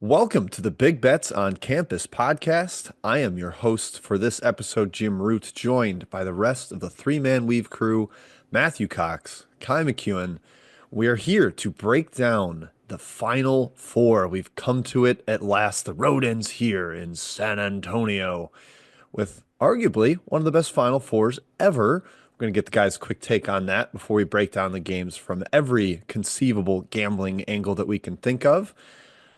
Welcome to the Big Bets on Campus podcast. I am your host for this episode, Jim Root, joined by the rest of the three-man weave crew, Matthew Cox, Kai McEwen. We are here to break down the Final Four. We've come to it at last. The road ends here in San Antonio with arguably one of the best Final Fours ever. We're going to get the guys' quick take on that before we break down the games from every conceivable gambling angle that we can think of.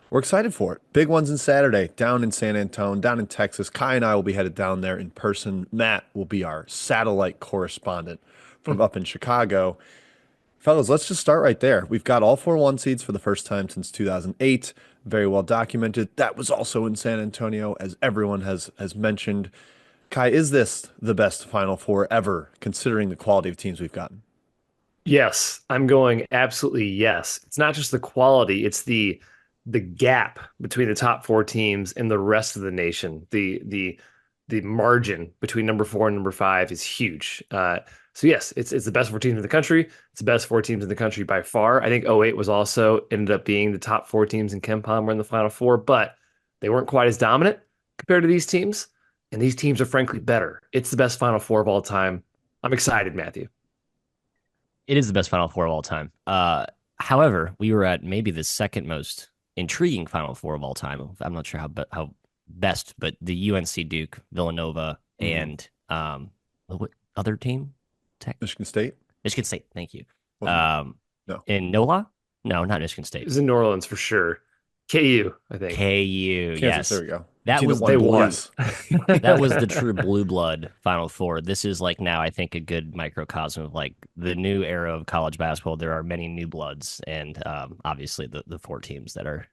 We're excited for it. Big ones in Saturday, down in San Antonio, down in Texas. Kai and I will be headed down there in person. Matt will be our satellite correspondent from up in Chicago. Fellas, let's just start right there. We've got all four one seeds for the first time since 2008. Very well documented. That was also in San Antonio, as everyone has mentioned. Kai, is this the best Final Four ever, considering the quality of teams we've gotten? Yes, I'm going absolutely yes. It's not just the quality, it's the gap between the top four teams and the rest of the nation. The margin between number four and number five is huge. So yes, it's the best four teams in the country. It's the best four teams in the country by far. I think '08 was also ended up being the top four teams in Ken Palm were in the Final Four, but they weren't quite as dominant compared to these teams. And these teams are frankly better. It's the best Final Four of all time. I'm excited, Matthew. It is the best Final Four of all time. However, we were at maybe the second most intriguing Final Four of all time. I'm not sure how best, but the UNC Duke, Villanova, and what other team? Tech? Michigan State? Michigan State. Thank you. Wasn't it? Um, No. in NOLA? No, not Michigan It State. was in New Orleans for sure. KU, I think. KU. Kansas, there Yes, we go. that Team that was won They both. won. Yes. that was the true blue blood Final Four. This is like now I think a good microcosm of like the new era of college basketball. There are many new bloods, and obviously the four teams that are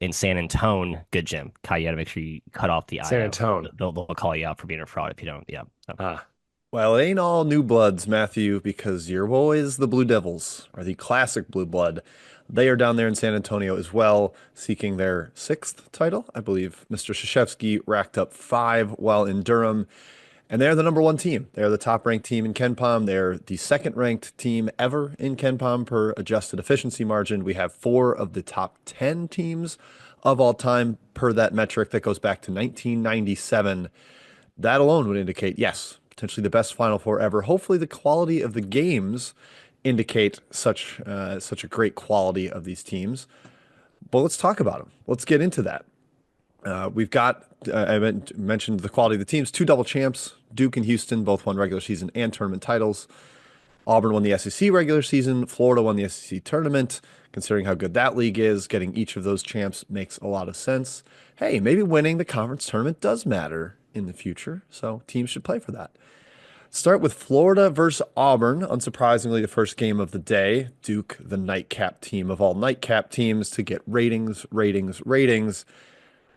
in San Antone. Good, Jim. Kai, you got to make sure you cut off the San IO. Antone. They'll call you out for being a fraud if you don't. Yeah. So, Ah, Well, it ain't all new bloods, Matthew, because your boys, the Blue Devils, are the classic blue blood. They are down there in San Antonio as well, seeking their sixth title. I believe Mr. Krzyzewski racked up five while in Durham, and they're the number one team. They're the top ranked team in Ken Palm. They're the second ranked team ever in Ken Palm per adjusted efficiency margin. We have four of the top 10 teams of all time per that metric that goes back to 1997. That alone would indicate, yes, potentially the best Final Four ever. Hopefully, the quality of the games indicate such a great quality of these teams. But let's talk about them. Let's get into that. We've got mentioned the quality of the teams. Two double champs, Duke and Houston, both won regular season and tournament titles. Auburn won the SEC regular season. Florida won the SEC tournament. Considering how good that league is, getting each of those champs makes a lot of sense. Hey, maybe winning the conference tournament does matter in the future, so teams should play for that. Start with Florida versus Auburn. Unsurprisingly, the first game of the day. Duke, the nightcap team of all nightcap teams, to get ratings, ratings, ratings.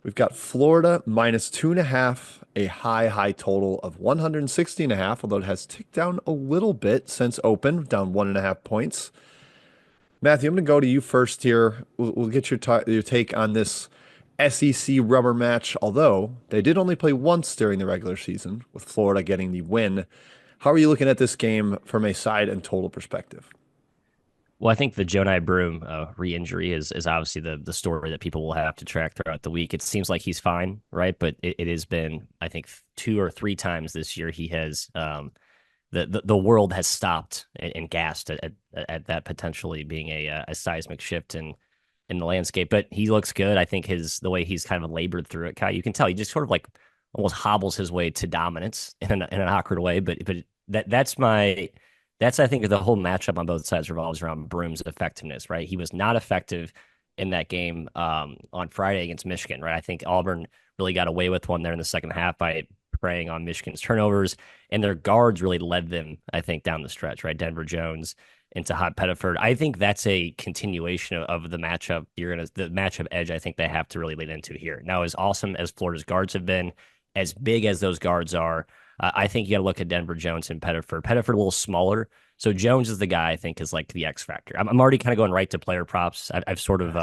We've got Florida minus 2.5, a high total of 160 and a half, although it has ticked down a little bit since open, down 1.5 points. Matthew, I'm going to go to you first here. We'll get your take on this SEC rubber match, although they did only play once during the regular season, with Florida getting the win. How are you looking at this game from a side and total perspective? well, I think the Jonai Broom re-injury is obviously the story that people will have to track throughout the week. It seems like he's fine, right? But it has been, I think, two or three times this year he has the world has stopped and gasped at that potentially being a seismic shift in the landscape. But he looks good. I think the way he's kind of labored through it, Kai, you can tell he just sort of like almost hobbles his way to dominance in an awkward way. But that's I think the whole matchup on both sides revolves around Broom's effectiveness, right? He was not effective in that game on Friday against Michigan, right? I think Auburn really got away with one there in the second half by preying on Michigan's turnovers, and their guards really led them, I think, down the stretch, right? Denver Jones into Hot Pettiford. I think that's a continuation of the matchup. The matchup edge I think they have to really lean into here. Now, as awesome as Florida's guards have been, as big as those guards are, I think you got to look at Denver Jones and Pettiford. Pettiford a little smaller, so Jones is the guy I think is like the X factor. I'm already kind of going right to player props. I've sort of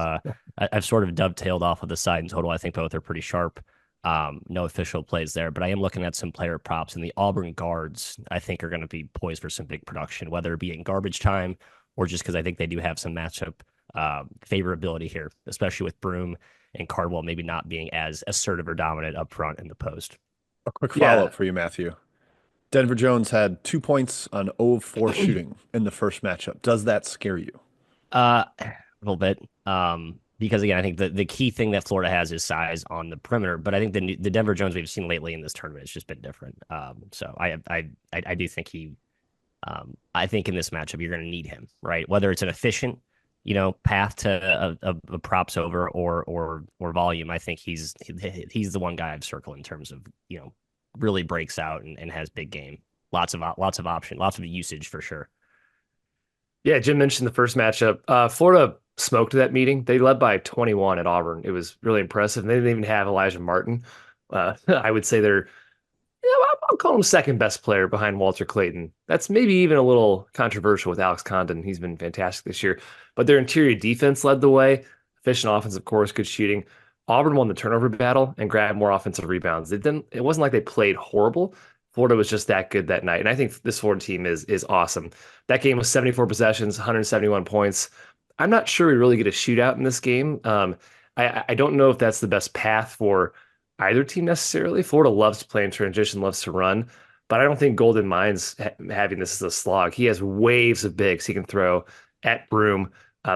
dovetailed off of the side and total. I think both are pretty sharp. No official plays there, but I am looking at some player props, and the Auburn guards I think are going to be poised for some big production, whether it be in garbage time or just because I think they do have some matchup favorability here, especially with Broom and Cardwell maybe not being as assertive or dominant up front in the post. A quick Yeah. follow-up for you, Matthew. Denver Jones had 2 points on 0 of 4 shooting in the first matchup. Does that scare you? A little bit. Because again, I think the key thing that Florida has is size on the perimeter, but I think the Denver Jones we've seen lately in this tournament has just been different. So I do think I think in this matchup you're going to need him, right? Whether it's an efficient, path to a props over or volume. I think he's the one guy I've circled in terms of really breaks out and has big game, lots of option, lots of usage for sure. Yeah, Jim mentioned the first matchup. Florida smoked that meeting. They led by 21 at Auburn. It was really impressive. And they didn't even have Elijah Martin. I would say they're, I'll call him second best player behind Walter Clayton. That's maybe even a little controversial with Alex Condon. He's been fantastic this year. But their interior defense led the way. Efficient offense, of course, good shooting. Auburn won the turnover battle and grabbed more offensive rebounds. It wasn't like they played horrible. Florida was just that good that night. And I think this Florida team is awesome. That game was 74 possessions, 171 points. I'm not sure we really get a shootout in this game. I don't know if that's the best path for either team necessarily. Florida loves to play in transition, loves to run, but I don't think Golden Mind's having this as a slog. He has waves of bigs he can throw at Broom,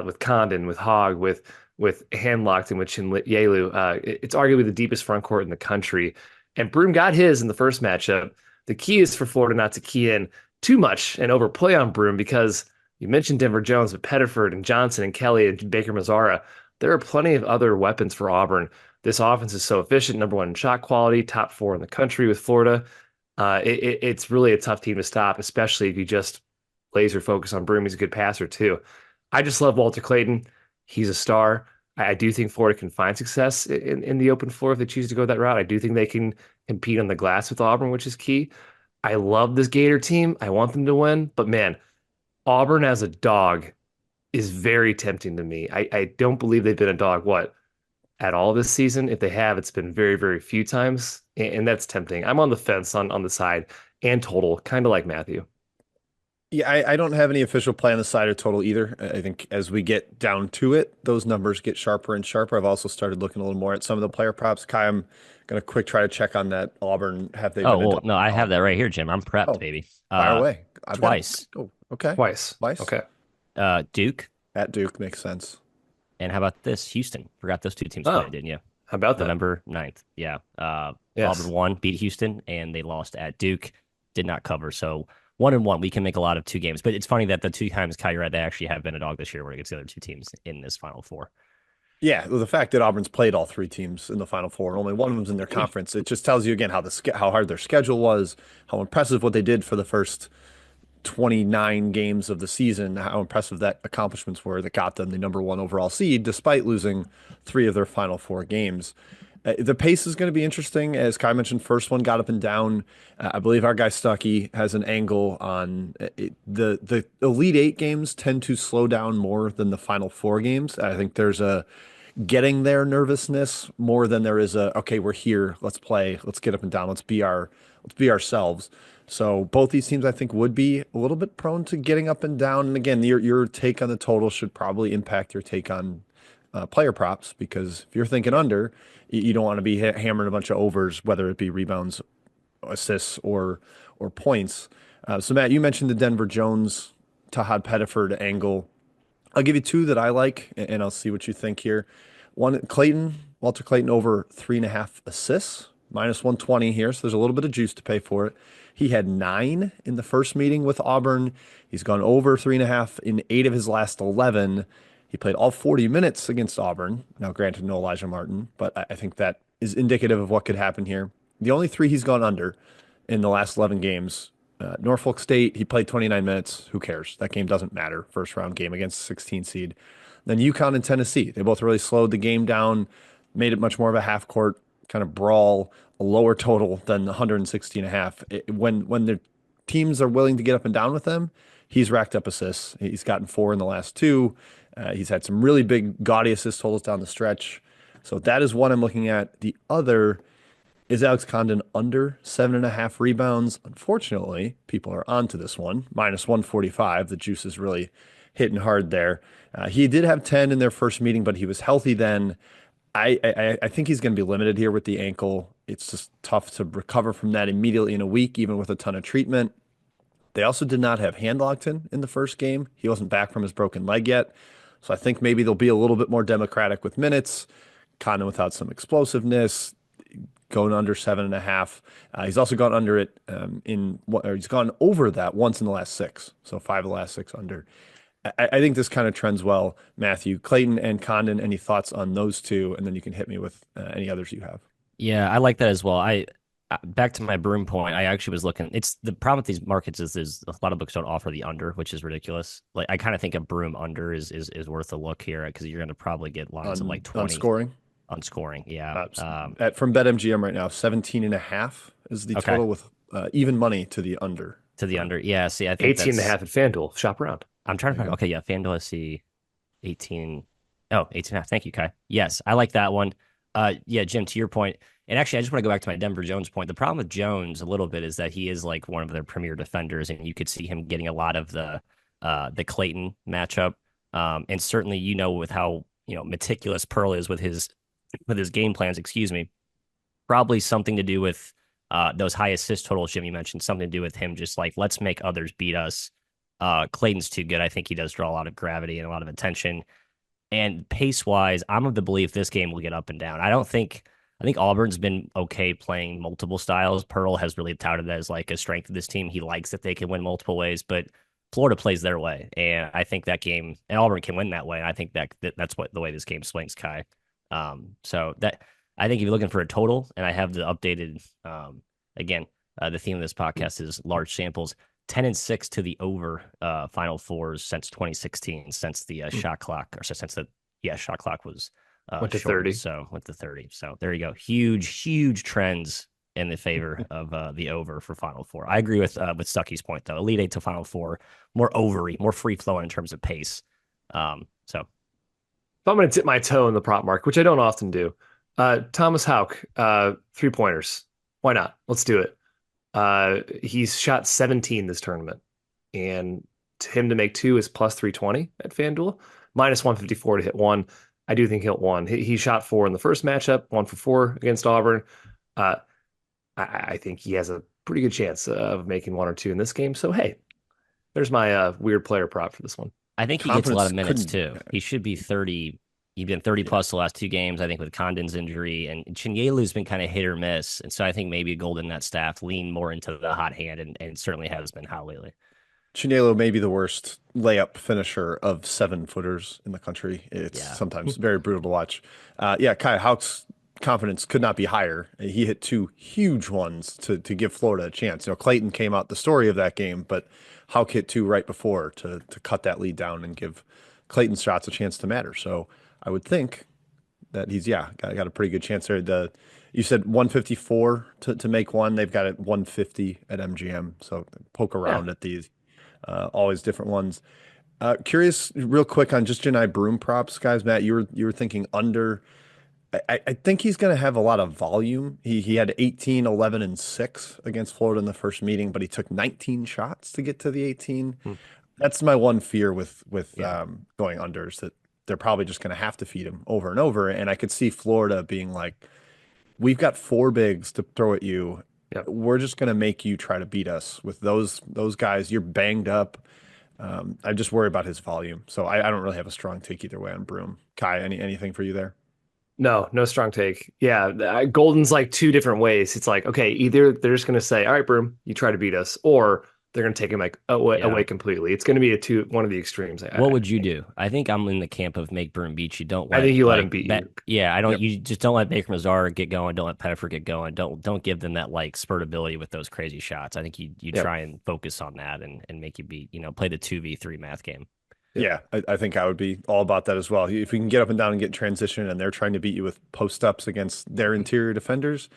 with Condon, with Hogg, with Handlocked, and with Chinyalu. It's arguably the deepest front court in the country. And Broom got his in the first matchup. The key is for Florida not to key in too much and overplay on Broom, because you mentioned Denver Jones, but Pettiford and Johnson and Kelly and Baker Mazzara, there are plenty of other weapons for Auburn. This offense is so efficient, number one in shot quality, top 4 in the country with Florida. It's really a tough team to stop, especially if you just laser focus on Broom. He's a good passer too. I just love Walter Clayton. He's a star. I do think Florida can find success in the open floor if they choose to go that route. I do think they can compete on the glass with Auburn, which is key. I love this Gator team. I want them to win, but man, Auburn as a dog is very tempting to me. I don't believe they've been a dog, at all this season. If they have, it's been very, very few times, and that's tempting. I'm on the fence on the side and total, kind of like Matthew. Yeah, I don't have any official play on the side or total either. I think as we get down to it, those numbers get sharper and sharper. I've also started looking a little more at some of the player props. Kai, I'm going to quick try to check on that Auburn. Have they been a dog? No, I have that right here, Jim. I'm prepped, Oh, baby. fire away. Twice. Oh, okay. Twice. Twice. Okay. Duke. At Duke makes sense. And how about this? Houston. Forgot those two teams Oh, played, didn't you? How about that? November 9th. Yeah. Yes. Auburn won, beat Houston, and they lost at Duke. Did not cover. So 1-1. We can make a lot of 2 games. But it's funny that the 2 times Kai, you're right, they actually have been a dog this year where it gets the other 2 teams in this Final Four. Yeah, well, the fact that Auburn's played all 3 teams in the Final Four and only one of them's in their conference, it just tells you again how hard their schedule was, how impressive what they did for the first 29 games of the season, how impressive that accomplishments were that got them the number 1 overall seed despite losing 3 of their final 4 games. The pace is going to be interesting. As Kai mentioned, first one got up and down. I believe our guy Stuckey has an angle on the Elite 8 games tend to slow down more than the Final 4 games. I think there's a getting there nervousness more than there is okay, we're here, let's play, let's get up and down, let's be ourselves. So both these teams I think would be a little bit prone to getting up and down. And again, your take on the total should probably impact your take on player props, because if you're thinking under, you don't want to be hammering a bunch of overs, whether it be rebounds, assists, or points. So Matt, you mentioned the Denver Jones, Tahad Pettiford angle. I'll give you 2 that I like, and I'll see what you think here. One, Walter Clayton over 3.5 assists, minus 120 here. So there's a little bit of juice to pay for it. He had 9 in the first meeting with Auburn. He's gone over 3.5 in 8 of his last 11. He played all 40 minutes against Auburn. Now, granted, no Elijah Martin, but I think that is indicative of what could happen here. The only 3 he's gone under in the last 11 games, Norfolk State, he played 29 minutes. Who cares? That game doesn't matter. First round game against the 16 seed. Then UConn and Tennessee, they both really slowed the game down, made it much more of a half court kind of brawl, a lower total than 160.5. When the teams are willing to get up and down with them, he's racked up assists. He's gotten 4 in the last 2. He's had some really big gaudy assist totals down the stretch. So that is one I'm looking at. The other is Alex Condon under 7.5 rebounds. Unfortunately, people are onto this one. Minus 145. The juice is really hitting hard there. He did have 10 in their first meeting, but he was healthy then. I think he's going to be limited here with the ankle. It's just tough to recover from that immediately in a week, even with a ton of treatment. They also did not have Handlogton in the first game. He wasn't back from his broken leg yet. So I think maybe they'll be a little bit more democratic with minutes, kind of without some explosiveness, going under 7.5. He's also gone under it or he's gone over that once in the last 6. So 5 of the last 6 under. I think this kind of trends well, Matthew. Clayton and Condon, any thoughts on those two? And then you can hit me with any others you have. Yeah, I like that as well. Back to my Broom point. I actually was looking. It's the problem with these markets is there's a lot of books don't offer the under, which is ridiculous. Like I kind of think a Broom under is worth a look here because you're going to probably get lines of like 20 on scoring. On scoring, yeah. From BetMGM right now, 17.5 is the total with even money to the under. To the under, yeah. See, I think 18.5 at FanDuel. Shop around. I'm trying to find. Okay, yeah, FanDuel. I see 18. Oh, 18.5. Thank you, Kai. Yes, I like that one. Yeah, Jim, to your point, and actually, I just want to go back to my Denver Jones point. The problem with Jones a little bit is that he is like one of their premier defenders, and you could see him getting a lot of the Clayton matchup. And certainly, with how meticulous Pearl is with his game plans. Excuse me, probably something to do with those high assist totals, Jim. You mentioned something to do with him just like let's make others beat us. Clayton's too good. I think he does draw a lot of gravity and a lot of attention. And pace-wise, I'm of the belief this game will get up and down. I think Auburn's been okay playing multiple styles. Pearl has really touted that as like a strength of this team. He likes that they can win multiple ways, but Florida plays their way. And I think that game, and Auburn can win that way. And I think that's what the way this game swings, Kai. So that I think if you're looking for a total, and I have the updated, again, the theme of this podcast is large samples. 10-6 to the over Final Fours since 2016, since the shot clock, or since the shot clock was went to 30. So went to 30. So there you go. Huge trends in the favor of the over for Final Four. I agree with Stuckey's point though. Elite Eight to Final Four, more overy, more free flowing in terms of pace. So if I'm going to dip my toe in the prop market, which I don't often do, Thomas Houck, 3-pointers. Why not? Let's do it. He's shot 17 this tournament, and him to make 2 is plus 320 at FanDuel, minus 154 to hit 1. I do think he'll hit 1. He shot 4 in the first matchup, 1 for 4 against Auburn. I think he has a pretty good chance of making 1 or 2 in this game. So hey, there's my weird player prop for this one. I think he gets a lot of minutes too. He should be 30. He's been 30 plus the last 2 games, I think, with Condon's injury. And Chinyelu's been kind of hit or miss. And so I think maybe Golden Net staff lean more into the hot hand and certainly has been hot lately. Chinyelu may be the worst layup finisher of 7-footers in the country. It's sometimes very brutal to watch. Kai Houck's confidence could not be higher. He hit 2 huge ones to give Florida a chance. Clayton came out the story of that game, but Houck hit 2 right before to cut that lead down and give Clayton's shots a chance to matter. So I would think that he's got a pretty good chance there. You said 154 to make 1. They've got it 150 at MGM. So poke around at these, always different ones. Curious, real quick on just Janai Broom props, guys. Matt, you were thinking under. I think he's going to have a lot of volume. He had 18, 11, and 6 against Florida in the first meeting, but he took 19 shots to get to the 18. That's my one fear with going unders, that they're probably just going to have to feed him over and over. And I could see Florida being like, we've got 4 bigs to throw at you. Yep. We're just going to make you try to beat us with those guys. You're banged up. I just worry about his volume. So I don't really have a strong take either way on Broom. Kai, anything for you there? No strong take. Yeah, Golden's like 2 different ways. It's like, okay, either they're just going to say, all right, Broom, you try to beat us, or they're going to take him like away completely. It's going to be one of the extremes. What would you do? I think I'm in the camp of make Broom beat you. I think you let him beat you. Yeah, I don't. Yep. You just don't let Baker Mazar get going. Don't let Pettiford get going. Don't give them that like spurt ability with those crazy shots. I think you try and focus on that and make you beat. Play the 2v3 math game. Yeah, I think I would be all about that as well. If we can get up and down and get transition, and they're trying to beat you with post ups against their interior defenders,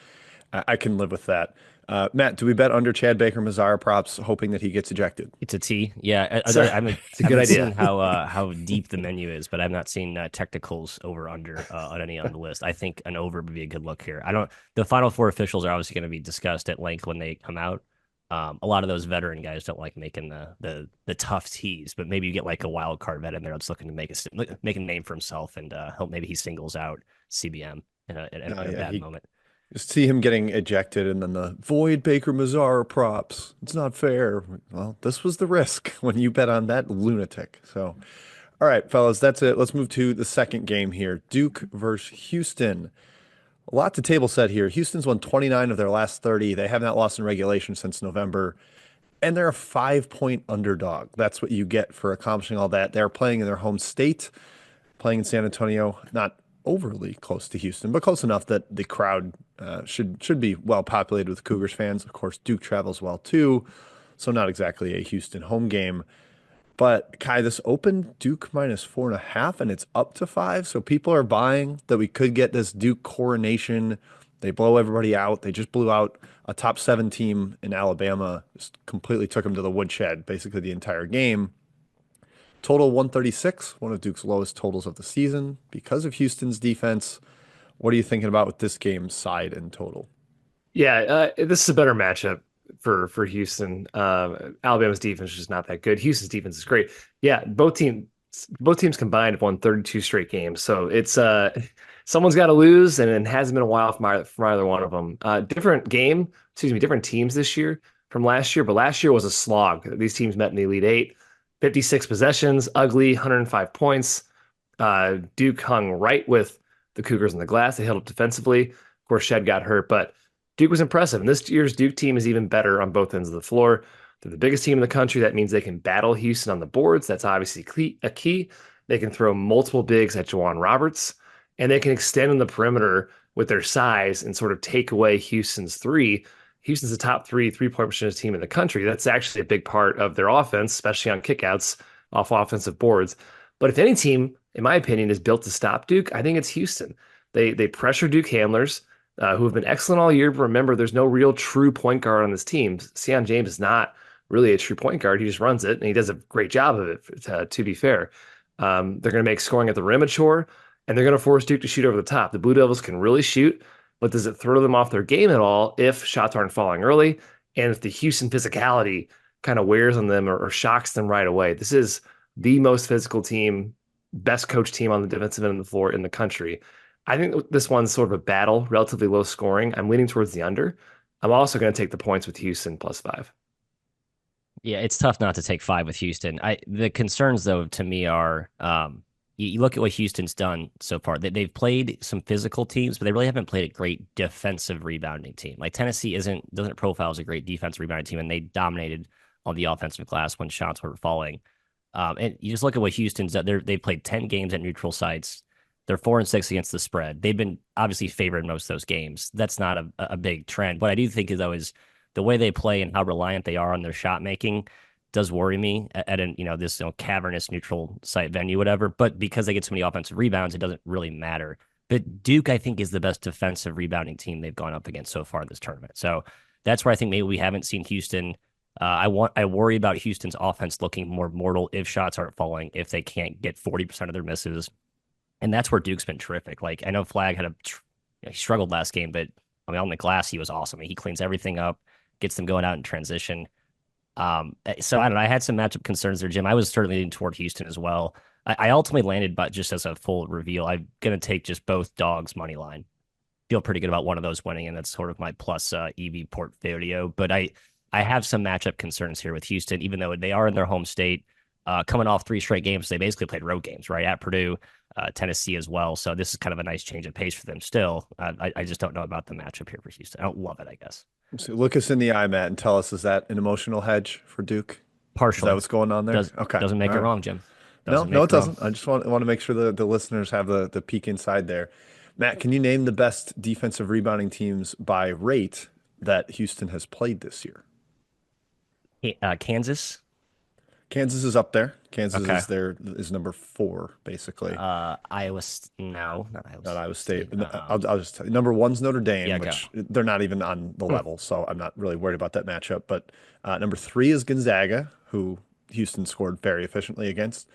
I can live with that. Matt, do we bet under Chad Baker Mazara props, hoping that he gets ejected? It's a T. Yeah, it's a good idea. How deep the menu is, but I've not seen technicals over under on any on the list. I think an over would be a good look here. The Final Four officials are obviously going to be discussed at length when they come out. A lot of those veteran guys don't like making the tough tees, but maybe you get like a wild card vet in there that's looking to make a name for himself, and help maybe he singles out CBM in a Yeah, bad he moment. just see him getting ejected and then the void Baker Mazara props. It's not fair. Well, this was the risk when you bet on that lunatic. So, all right, fellas, that's it. Let's move to the second game here. Duke versus Houston. A lot to table set here. Houston's won 29 of their last 30. They have not lost in regulation since November, and they're a 5-point underdog. That's what you get for accomplishing all that. They're playing in their home state, playing in San Antonio, not overly close to Houston, but close enough that the crowd should be well populated with Cougars fans. Of course, Duke travels well too, so not exactly a Houston home game. But Kai, this opened Duke -4.5, and it's up to 5. So people are buying that we could get this Duke coronation. They blow everybody out. They just blew out a top 7 team in Alabama, just completely took them to the woodshed basically the entire game. Total 136, one of Duke's lowest totals of the season because of Houston's defense. What are you thinking about with this game's side and total? Yeah, this is a better matchup for Houston. Alabama's defense is just not that good. Houston's defense is great. Yeah, both teams combined have won 32 straight games. So it's someone's got to lose, and it hasn't been a while from either one of them. Different teams this year from last year, but last year was a slog. These teams met in the Elite Eight, 56 possessions, ugly, 105 points. Duke hung right with the Cougars in the glass. They held up defensively. Of course, Shed got hurt, but Duke was impressive. And this year's Duke team is even better on both ends of the floor. They're the biggest team in the country. That means they can battle Houston on the boards. That's obviously a key. They can throw multiple bigs at Juwan Roberts, and they can extend on the perimeter with their size and sort of take away Houston's three. Houston's the top 3 3-point percentage team in the country. That's actually a big part of their offense, especially on kickouts off offensive boards. But if any team, in my opinion, is built to stop Duke, I think it's Houston. They pressure Duke handlers who have been excellent all year. But remember, there's no real true point guard on this team. Sion James is not really a true point guard. He just runs it, and he does a great job of it, to be fair. They're going to make scoring at the rim a chore, and they're going to force Duke to shoot over the top. The Blue Devils can really shoot, but does it throw them off their game at all if shots aren't falling early and if the Houston physicality kind of wears on them or shocks them right away? This is the most physical team, best coach team on the defensive end of the floor in the country. I think this one's sort of a battle, relatively low scoring. I'm leaning towards the under. I'm also going to take the points with Houston +5. Yeah, it's tough not to take 5 with Houston. The concerns though to me are you look at what Houston's done so far. They've played some physical teams, but they really haven't played a great defensive rebounding team. Like Tennessee doesn't profile as a great defensive rebounding team, and they dominated on the offensive glass when shots were falling. And you just look at what Houston's done. They've played 10 games at neutral sites. They're 4-6 against the spread. They've been obviously favored in most of those games. That's not a big trend. What I do think is the way they play and how reliant they are on their shot making does worry me at an this cavernous neutral site venue, whatever. But because they get so many offensive rebounds, it doesn't really matter. But Duke, I think, is the best defensive rebounding team they've gone up against so far in this tournament. So that's where I think maybe we haven't seen Houston. I worry about Houston's offense looking more mortal if shots aren't falling, if they can't get 40% of their misses. And that's where Duke's been terrific. Like I know Flag he struggled last game, but I mean on the glass he was awesome. He cleans everything up, gets them going out in transition. So I don't know. I had some matchup concerns there, Jim. I was certainly leaning toward Houston as well. I ultimately landed, but just as a full reveal, I'm gonna take just both dogs money line. Feel pretty good about one of those winning, and that's sort of my plus EV portfolio. But I have some matchup concerns here with Houston, even though they are in their home state, coming off 3 straight games. They basically played road games, right, at Purdue, Tennessee as well. So this is kind of a nice change of pace for them still. I just don't know about the matchup here for Houston. I don't love it, I guess. So look us in the eye, Matt, and tell us, is that an emotional hedge for Duke? Partially. Is that what's going on there? Okay. Doesn't make All it right. wrong, Jim. No, it doesn't. I just want to make sure the listeners have the peek inside there. Matt, can you name the best defensive rebounding teams by rate that Houston has played this year? Kansas. Kansas is up there. Kansas Okay. is number 4, basically. Iowa. No, not Iowa. Not Iowa State. No. I'll just tell you. Number 1's Notre Dame, Yeah, which they're not even on the level, so I'm not really worried about that matchup. But number 3 is Gonzaga, who Houston scored very efficiently against.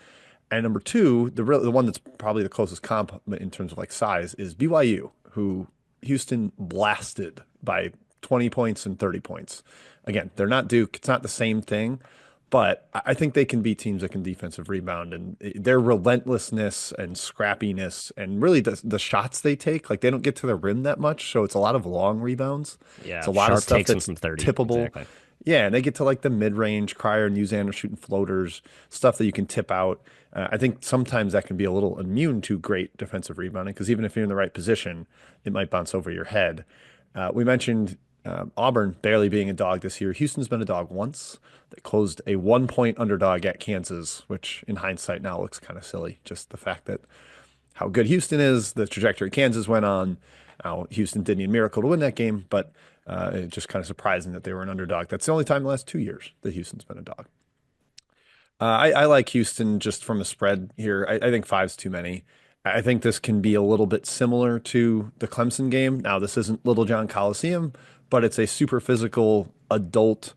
And number 2, the one that's probably the closest comp in terms of like size, is BYU, who Houston blasted by 20 points and 30 points. Again, they're not Duke. It's not the same thing, but I think they can beat teams that can defensive rebound, and their relentlessness and scrappiness and really the shots they take, like they don't get to the rim that much. So it's a lot of long rebounds. It's Yeah, a lot of Sharp stuff takes him that's from 30. tippable. Exactly. Yeah, and they get to like the mid-range. Cryer and Usain are shooting floaters, stuff that you can tip out. I think sometimes that can be a little immune to great defensive rebounding because even if you're in the right position, it might bounce over your head. We mentioned Auburn barely being a dog this year. Houston's been a dog once. They closed a 1 point underdog at Kansas, which in hindsight now looks kind of silly. Just the fact that how good Houston is, the trajectory Kansas went on. Now, Houston did need a miracle to win that game, but it's just kind of surprising that they were an underdog. That's the only time in the last 2 years that Houston's been a dog. I like Houston just from a spread here. I think five's too many. I think this can be a little bit similar to the Clemson game. Now, this isn't Little John Coliseum, but it's a super physical adult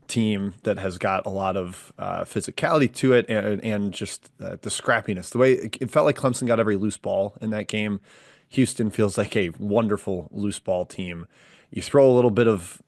team that has got a lot of physicality to it and just the scrappiness. The way it felt like Clemson got every loose ball in that game. Houston feels like a wonderful loose ball team. You throw a little bit of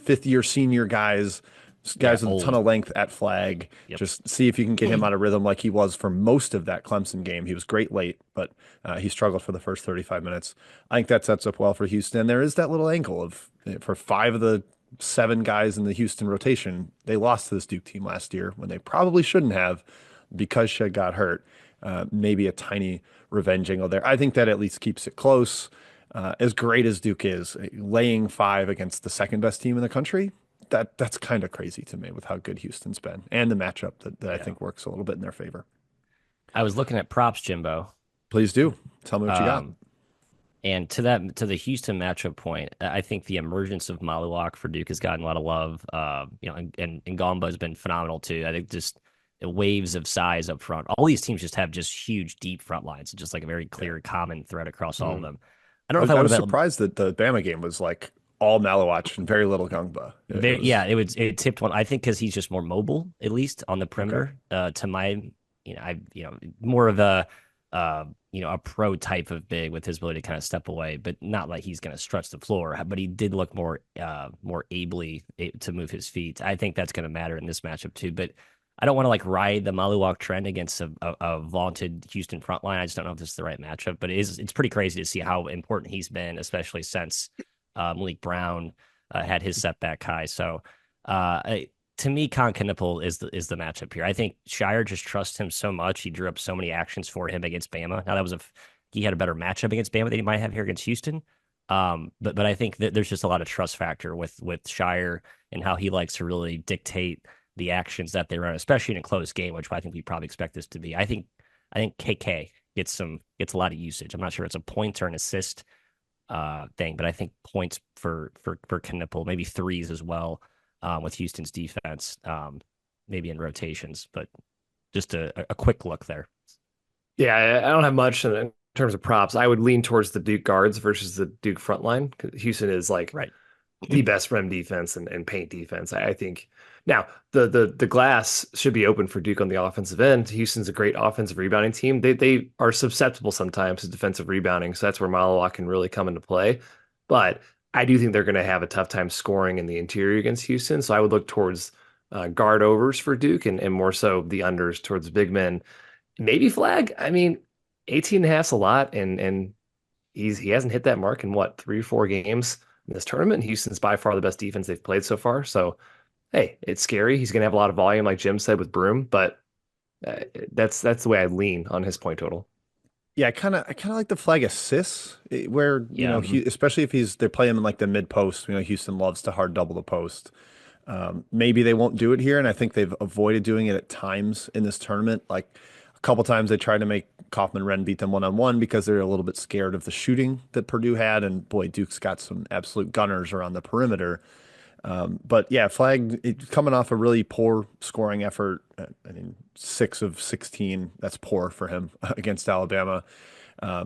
fifth-year senior guys with a ton Old. of length at flag. Yep. Just see if you can get him out of rhythm like he was for most of that Clemson game. He was great late, but he struggled for the first 35 minutes. I think that sets up well for Houston. There is that little angle of for 5 of the 7 guys in the Houston rotation, they lost to this Duke team last year when they probably shouldn't have because Shed got hurt. Maybe a tiny revenge angle there. I think that at least keeps it close. As great as Duke is, laying 5 against the second best team in the country, that's kind of crazy to me with how good Houston's been and the matchup that I think works a little bit in their favor. I was looking at props, Jimbo. Please do. Tell me what you got. And to the Houston matchup point, I think the emergence of Maluak for Duke has gotten a lot of love. And Ngamba has been phenomenal too. I think just waves of size up front. All these teams just have just huge, deep front lines. Just like a very clear common thread across all of them. I don't know if I was would have surprised that the Bama game was like all Malawach and very little Gungba. It tipped one. I think because he's just more mobile, at least on the perimeter. To my, more of a a pro type of big with his ability to kind of step away, but not like he's going to stretch the floor. But he did look more ably to move his feet. I think that's going to matter in this matchup too. But I don't want to like ride the Maluak trend against a vaunted Houston front line. I just don't know if this is the right matchup. But it's pretty crazy to see how important he's been, especially since Malik Brown had his setback high. So to me, Con Knipple is the matchup here. I think Shire just trusts him so much. He drew up so many actions for him against Bama. Now he had a better matchup against Bama than he might have here against Houston. But I think that there's just a lot of trust factor with Shire and how he likes to really dictate the actions that they run, especially in a close game, which I think we probably expect this to be. I think KK gets a lot of usage. I'm not sure it's a point or an assist thing, but I think points for Knipple, maybe threes as well. With Houston's defense, maybe in rotations, but just a quick look there. Yeah, I don't have much in terms of props. I would lean towards the Duke guards versus the Duke front line. Houston is like the best rim defense and paint defense. I think now the glass should be open for Duke on the offensive end. Houston's a great offensive rebounding team. They are susceptible sometimes to defensive rebounding, so that's where Malawak can really come into play. But I do think they're going to have a tough time scoring in the interior against Houston. So I would look towards guard overs for Duke and more so the unders towards big men. Maybe flag. I mean, 18.5's a lot. And he hasn't hit that mark in 3 or 4 games in this tournament. Houston's by far the best defense they've played so far. So, hey, it's scary. He's going to have a lot of volume, like Jim said, with Broom. But that's the way I lean on his point total. Yeah, I kind of like the flag assists where, especially if they play him in like the mid post, Houston loves to hard double the post. Maybe they won't do it here. And I think they've avoided doing it at times in this tournament. Like a couple times they tried to make Kaufman-Wren beat them one-on-one because they're a little bit scared of the shooting that Purdue had. And boy, Duke's got some absolute gunners around the perimeter. But yeah, flag coming off a really poor scoring effort. I mean, 6 of 16. That's poor for him against Alabama.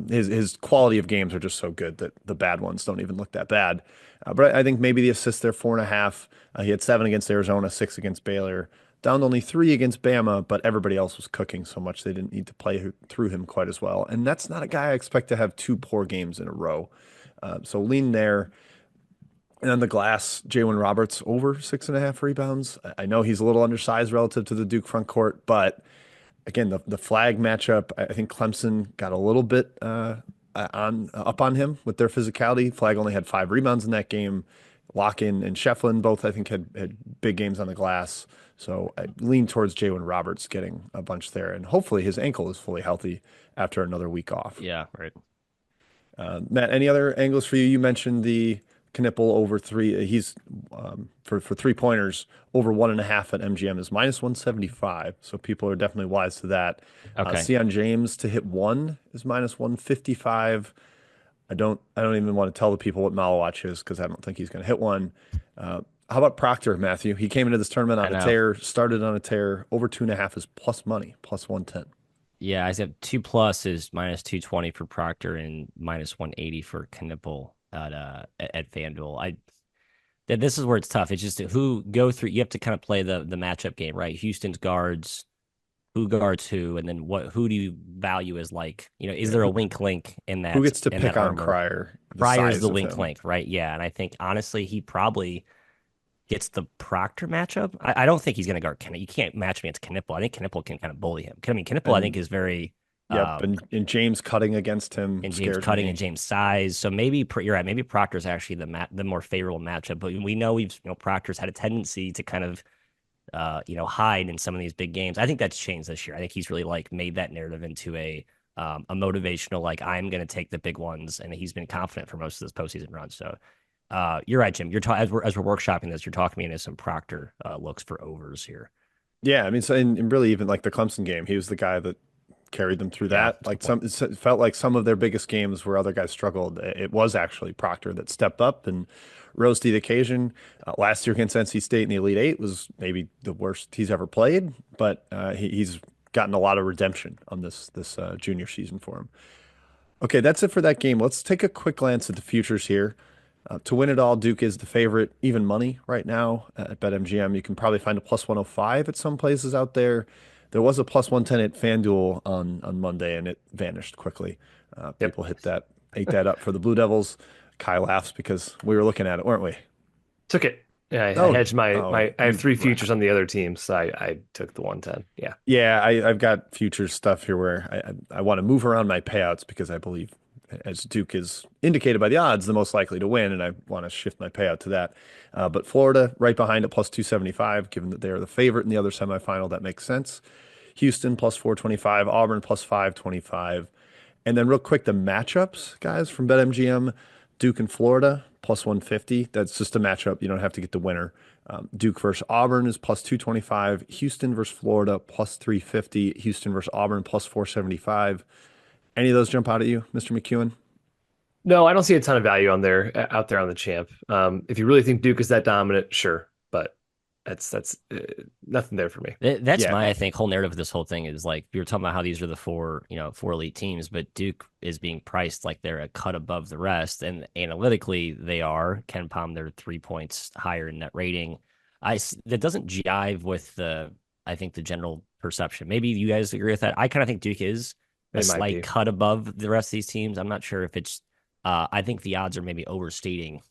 His quality of games are just so good that the bad ones don't even look that bad. But I think maybe the assists there 4.5. He had 7 against Arizona, 6 against Baylor. Down to only 3 against Bama, but everybody else was cooking so much they didn't need to play through him quite as well. And that's not a guy I expect to have 2 poor games in a row. So lean there. And then the glass, Jalen Roberts over 6.5 rebounds. I know he's a little undersized relative to the Duke front court, but again, the flag matchup, I think Clemson got a little bit on up on him with their physicality. Flag only had 5 rebounds in that game. Lock-in and Shefflin both, I think, had big games on the glass. So I lean towards Jalen Roberts getting a bunch there, and hopefully his ankle is fully healthy after another week off. Yeah, right. Matt, any other angles for you? You mentioned the Knippel over three. He's for 3 pointers over 1.5 at MGM is -175. So people are definitely wise to that. Okay. Sion James to hit one is -155. I don't even want to tell the people what Malawatch is because I don't think he's going to hit one. How about Proctor, Matthew? He came into this tournament on a tear, started on a tear. Over 2.5 is plus money, +110. Yeah, I said 2+ is -220 for Proctor and -180 for Knippel at FanDuel. This is where it's tough. It's just who go through. You have to kind of play the matchup game, right? Houston's guards, who guards who, and then who do you value as like, is there a wink link in that? Who gets to in pick that on armor? Cryer? Cryer's the wink link, right? Yeah, and I think honestly he probably gets the Proctor matchup. I don't think he's going to guard Knippel. You can't match me against Knippel. I think Knippel can kind of bully him. I mean, Knippel, I think, is very. Yep, and James cutting against him. And James cutting and James size. So maybe you're right. Maybe Proctor's actually the more favorable matchup. But we know Proctor's had a tendency to kind of hide in some of these big games. I think that's changed this year. I think he's really like made that narrative into a motivational, like I'm going to take the big ones, and he's been confident for most of this postseason run. So you're right, Jim. You're as we're workshopping this, you're talking me into some Proctor looks for overs here. Yeah, I mean, so and really even like the Clemson game, he was the guy that carried them through that. Like it felt like some of their biggest games where other guys struggled, it was actually Proctor that stepped up and rose to the occasion. Last year against NC State in the Elite Eight was maybe the worst he's ever played, but he's gotten a lot of redemption on this junior season for him. Okay, that's it for that game. Let's take a quick glance at the futures here. To win it all, Duke is the favorite, even money right now at BetMGM. You can probably find a +105 at some places out there. There was a +110 at FanDuel on Monday, and it vanished quickly. People ate that up for the Blue Devils. Kai laughs because we were looking at it, weren't we? Took it. Yeah, I hedged I have 3 futures on the other team, so I took the 110. Yeah. Yeah, I've got futures stuff here where I want to move around my payouts because I believe, as Duke is indicated by the odds, the most likely to win, and I want to shift my payout to that. But Florida right behind at +275, given that they are the favorite in the other semifinal, that makes sense. Houston +425, Auburn +525. And then real quick, the matchups, guys, from BetMGM, Duke and Florida +150. That's just a matchup. You don't have to get the winner. Duke versus Auburn is +225. Houston versus Florida +350. Houston versus Auburn +475. Any of those jump out at you, Mr. McEwen? No, I don't see a ton of value out there on the champ. If you really think Duke is that dominant, sure, but that's nothing there for me. That's I think whole narrative of this whole thing is like we were talking about how these are the four elite teams, but Duke is being priced like they're a cut above the rest, and analytically they are. Ken Pom, they're 3 points higher in net rating. That doesn't jive with I think the general perception. Maybe you guys agree with that. I kind of think Duke is a slight cut above the rest of these teams. I'm not sure if it's. I think the odds are maybe overstating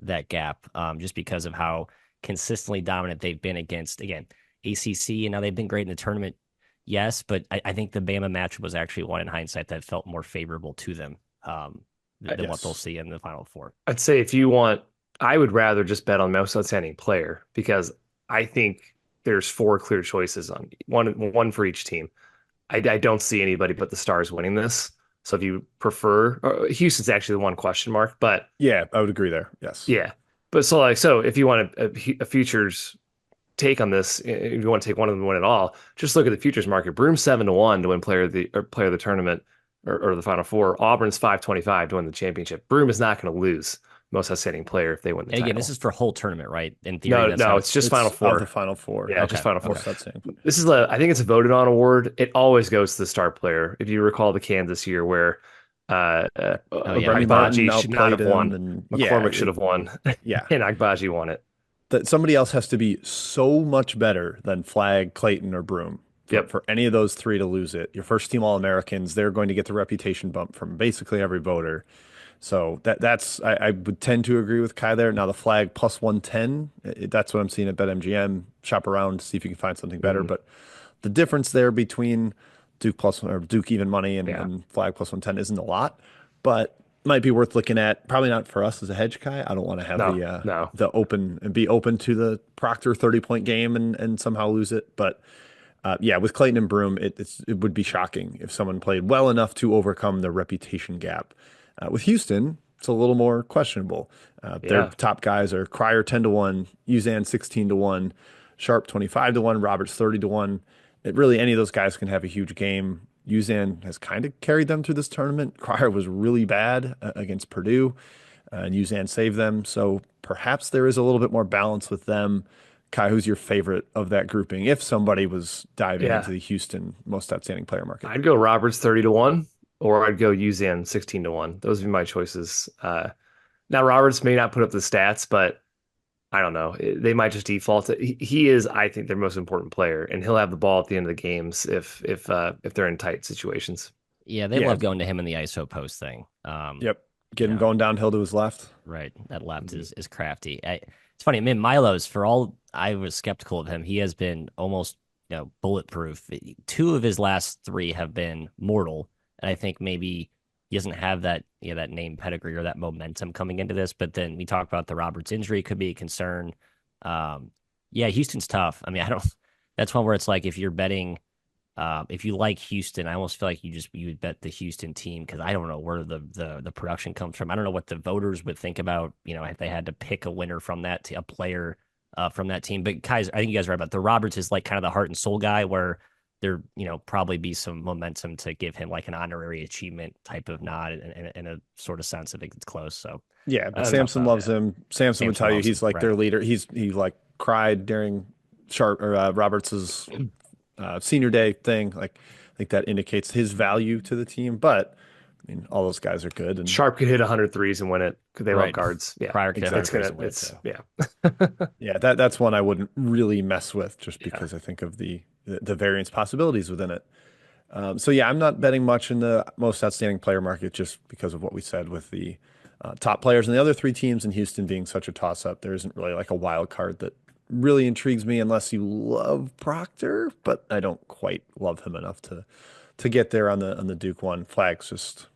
that gap, just because of how consistently dominant they've been against, again, ACC, and now they've been great in the tournament. Yes, but I think the Bama matchup was actually one in hindsight that felt more favorable to them than what they'll see in the Final Four. I'd say I would rather just bet on most outstanding player because I think there's 4 clear choices on one for each team. I don't see anybody but the Stars winning this. So if you prefer, Houston's actually the one question mark, but yeah, I would agree there. Yes. Yeah. But so if you want a futures take on this, if you want to take one of them to win it all, just look at the futures market. Broom's 7-1 to win player of the tournament or the Final Four. Auburn's 525 to win the championship. Broom is not going to lose most outstanding player if they win the title. Again, this is for whole tournament, right? In theory, no, it's just Final Four. The Final Four. Yeah, just Final Four. Okay. This is I think it's a voted on award. It always goes to the star player. If you recall the Kansas year where Agbaji should not have won. McCormick should have won. Yeah. And Agbaji won it. That somebody else has to be so much better than Flagg, Clayton, or Broom. For any of those 3 to lose it. Your first team All-Americans, they're going to get the reputation bump from basically every voter. So I would tend to agree with Kai there. Now the flag plus 110, that's what I'm seeing at BetMGM. Shop around, see if you can find something better. Mhm. But the difference there between Duke plus or Duke even money Yeah. and flag plus 110 isn't a lot, but might be worth looking at. Probably not for us as a hedge, Kai. I don't want to have No, no. the open and be open to the Proctor 30-point game and somehow lose it. But yeah, with Clayton and Broome, it would be shocking if someone played well enough to overcome the reputation gap. With Houston, it's a little more questionable. Their Yeah. top guys are Cryer 10-1, Uzan 16-1, Sharp 25-1, Roberts 30-1. Really, any of those guys can have a huge game. Uzan has kind of carried them through this tournament. Cryer was really bad against Purdue, and Uzan saved them. So perhaps there is a little bit more balance with them. Kai, who's your favorite of that grouping if somebody was diving into Yeah. the Houston most outstanding player market? I'd go Roberts 30-1, or I'd go Uzan 16-1. Those would be my choices. Now Roberts may not put up the stats, but I don't know. They might just default to he is, I think, their most important player, and he'll have the ball at the end of the games if they're in tight situations. Yeah, they Yeah, love going to him in the ISO post thing. yep. Get You him know, going downhill to his left. right. That left Mhm. is crafty. It's funny. I mean, Milo's for all I was skeptical of him, he has been almost bulletproof. Two of his last three have been mortal, and I think maybe he doesn't have that that name pedigree or that momentum coming into this. But then we talk about the Roberts injury could be a concern. Um, yeah, Houston's tough. I mean, I don't. That's one where it's like if you're betting. If you like Houston, I almost feel like you would bet the Houston team because I don't know where the production comes from. I don't know what the voters would think about, if they had to pick a winner from a player from that team. But guys, I think you guys are right about the Roberts is like kind of the heart and soul guy where there, probably be some momentum to give him like an honorary achievement type of nod in a sort of sense. I think it's close. So Yeah, but Tough Samson though. loves him. Samson would Samson tell you loves him, he's like right? their leader. He like cried during Sharp or Roberts's senior day thing. Like I think that indicates his value to the team. But I mean, all those guys are good, and Sharp could hit 100 threes and win it because they love Right. guards. Yeah, Crier could have exactly. it's yeah, Yeah, that's one I wouldn't really mess with just yeah. because I think of the variance possibilities within it. So yeah, I'm not betting much in the most outstanding player market just because of what we said with the top players and the other three teams in Houston being such a toss-up. There isn't really like a wild card that really intrigues me unless you love Proctor, but I don't quite love him enough to get there on the Duke one. Flag's just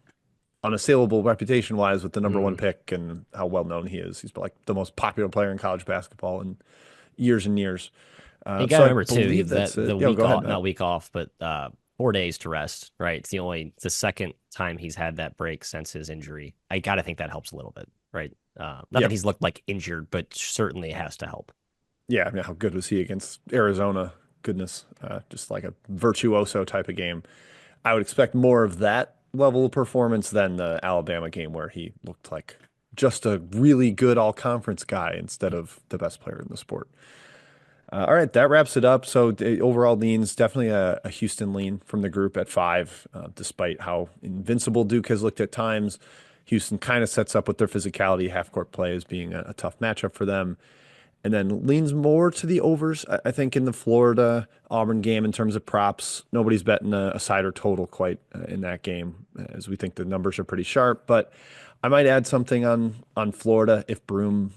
unassailable reputation wise with the number one Mm. pick and how well known he is. He's like the most popular player in college basketball in years and years. You got So to I remember too believe that that's the it. Yo, week go ahead, off, Matt. not week off, but 4 days to rest. Right, it's the second time he's had that break since his injury. I got to think that helps a little bit, right? Not that Yep. he's looked like injured, but certainly has to help. Yeah, I mean, how good was he against Arizona? Goodness, just like a virtuoso type of game. I would expect more of that level of performance than the Alabama game where he looked like just a really good all conference guy instead of the best player in the sport. All right, that wraps it up. So the overall leans definitely a Houston lean from the group at 5, despite how invincible Duke has looked at times. Houston kind of sets up with their physicality, half court play as being a tough matchup for them, and then leans more to the overs. I think in the Florida Auburn game in terms of props, nobody's betting a side or total quite in that game, as we think the numbers are pretty sharp. But I might add something on Florida if Broome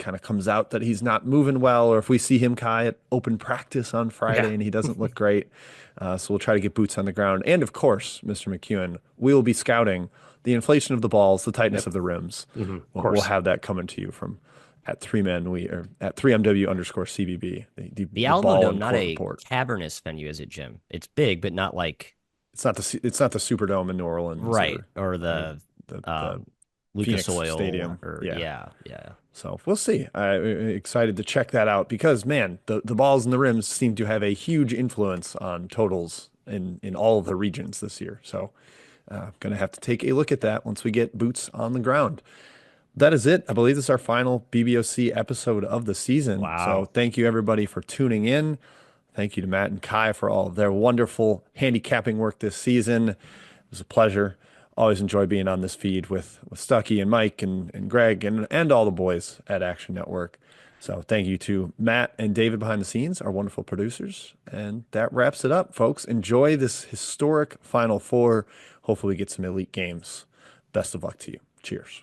kind of comes out that he's not moving well, or if we see him Kai at open practice on Yeah. Friday and he doesn't look great. So we'll try to get boots on the ground. And of course, Mr. McEwen, we'll be scouting the inflation of the balls, the tightness Yep. of the rims. Of We'll course. have that coming to you from at 3man we or at 3MW_CBB, The the Alamo ball Dome, and not court a report. cavernous venue, is it, Jim? It's big, but not like It's not the Superdome in New Orleans right or or the the Lucas Phoenix Oil Stadium. or Yeah. yeah. So we'll see. I'm excited to check that out because, man, the balls and the rims seem to have a huge influence on totals in all of the regions this year. So going to have to take a look at that once we get boots on the ground. That is it. I believe this is our final BBOC episode of the season. So Wow. thank you, everybody, for tuning in. Thank you to Matt and Kai for all of their wonderful handicapping work this season. It was a pleasure. Always enjoy being on this feed with Stucky and Mike and Greg and all the boys at Action Network. So thank you to Matt and David behind the scenes, our wonderful producers. And that wraps it up, folks. Enjoy this historic Final Four. Hopefully we get some elite games. Best of luck to you. Cheers.